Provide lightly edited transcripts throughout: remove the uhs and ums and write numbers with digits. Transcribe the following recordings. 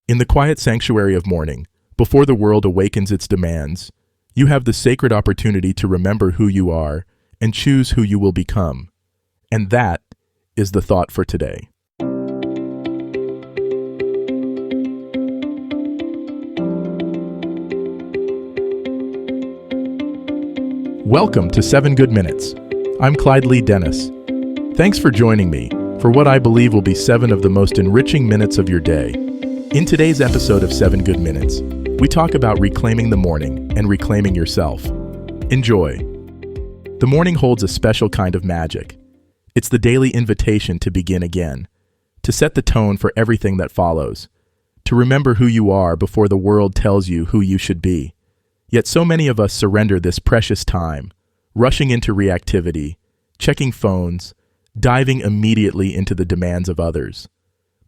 In the quiet sanctuary of morning, before the world awakens its demands, you have the sacred opportunity to remember who you are and choose who you will become. And that is the thought for today. Welcome to 7 Good Minutes. I'm Clyde Lee Dennis. Thanks for joining me for what I believe will be 7 of the most enriching minutes of your day. In today's episode of 7 Good Minutes, we talk about reclaiming the morning and reclaiming yourself. Enjoy. The morning holds a special kind of magic. It's the daily invitation to begin again, to set the tone for everything that follows, to remember who you are before the world tells you who you should be. Yet so many of us surrender this precious time, rushing into reactivity, checking phones, diving immediately into the demands of others.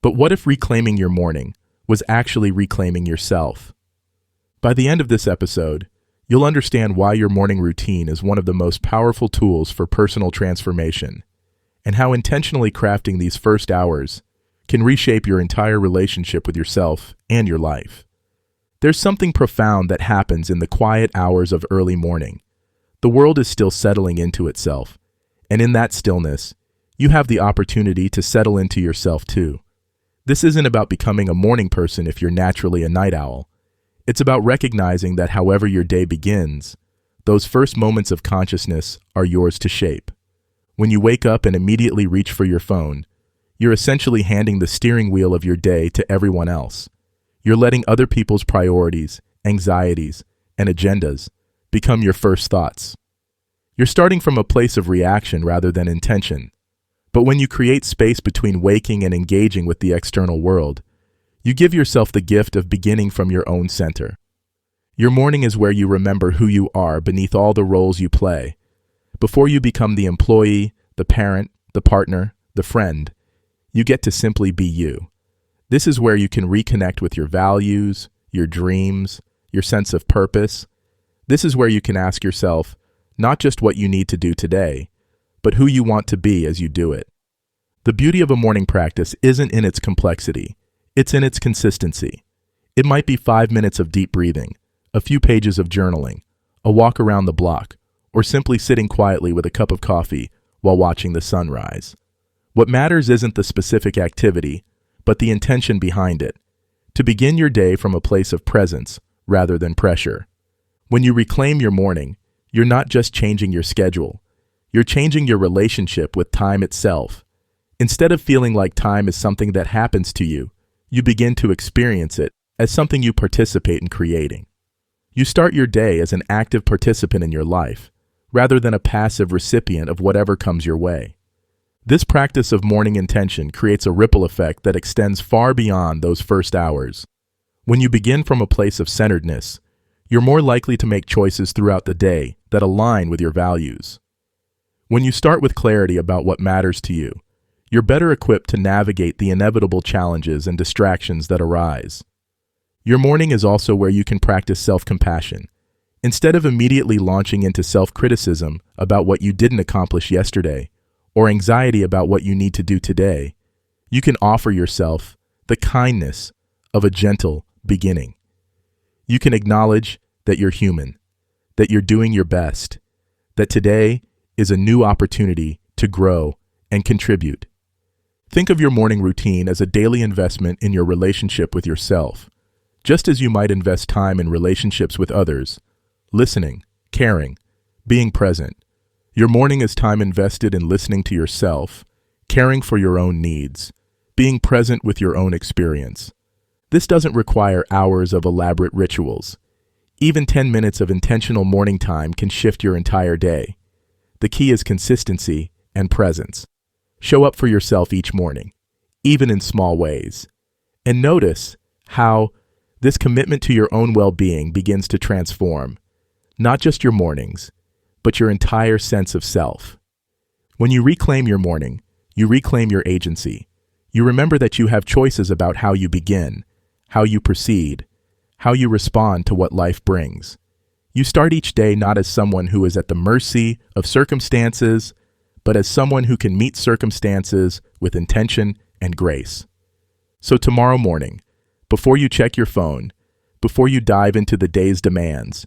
But what if reclaiming your morning was actually reclaiming yourself? By the end of this episode, you'll understand why your morning routine is one of the most powerful tools for personal transformation, and how intentionally crafting these first hours can reshape your entire relationship with yourself and your life. There's something profound that happens in the quiet hours of early morning. The world is still settling into itself, and in that stillness, you have the opportunity to settle into yourself too. This isn't about becoming a morning person if you're naturally a night owl. It's about recognizing that however your day begins, those first moments of consciousness are yours to shape. When you wake up and immediately reach for your phone, you're essentially handing the steering wheel of your day to everyone else. You're letting other people's priorities, anxieties, and agendas become your first thoughts. You're starting from a place of reaction rather than intention. But when you create space between waking and engaging with the external world, you give yourself the gift of beginning from your own center. Your morning is where you remember who you are beneath all the roles you play. Before you become the employee, the parent, the partner, the friend, you get to simply be you. This is where you can reconnect with your values, your dreams, your sense of purpose. This is where you can ask yourself not just what you need to do today, but who you want to be as you do it. The beauty of a morning practice isn't in its complexity, it's in its consistency. It might be 5 minutes of deep breathing, a few pages of journaling, a walk around the block, or simply sitting quietly with a cup of coffee while watching the sunrise. What matters isn't the specific activity, but the intention behind it, to begin your day from a place of presence rather than pressure. When you reclaim your morning, you're not just changing your schedule, you're changing your relationship with time itself. Instead of feeling like time is something that happens to you, you begin to experience it as something you participate in creating. You start your day as an active participant in your life, rather than a passive recipient of whatever comes your way. This practice of morning intention creates a ripple effect that extends far beyond those first hours. When you begin from a place of centeredness, you're more likely to make choices throughout the day that align with your values. When you start with clarity about what matters to you, you're better equipped to navigate the inevitable challenges and distractions that arise. Your morning is also where you can practice self-compassion. Instead of immediately launching into self-criticism about what you didn't accomplish yesterday, or anxiety about what you need to do today, you can offer yourself the kindness of a gentle beginning. You can acknowledge that you're human, that you're doing your best, that today is a new opportunity to grow and contribute. Think of your morning routine as a daily investment in your relationship with yourself, just as you might invest time in relationships with others, listening, caring, being present. Your morning is time invested in listening to yourself, caring for your own needs, being present with your own experience. This doesn't require hours of elaborate rituals. Even 10 minutes of intentional morning time can shift your entire day. The key is consistency and presence. Show up for yourself each morning, even in small ways. And notice how this commitment to your own well-being begins to transform, not just your mornings, but your entire sense of self. When you reclaim your morning, you reclaim your agency. You remember that you have choices about how you begin, how you proceed, how you respond to what life brings. You start each day not as someone who is at the mercy of circumstances, but as someone who can meet circumstances with intention and grace. So tomorrow morning, Before you check your phone, before you dive into the day's demands,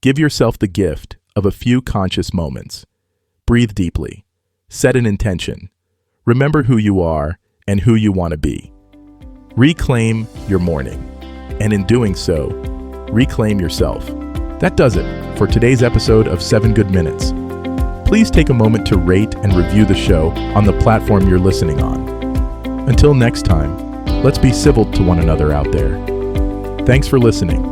give yourself the gift of a few conscious moments. Breathe deeply. Set an intention. Remember who you are and who you want to be. Reclaim your morning, and in doing so, reclaim yourself. That does it for today's episode of 7 Good Minutes. Please take a moment to rate and review the show on the platform you're listening on. Until next time, let's be civil to one another out there. Thanks for listening.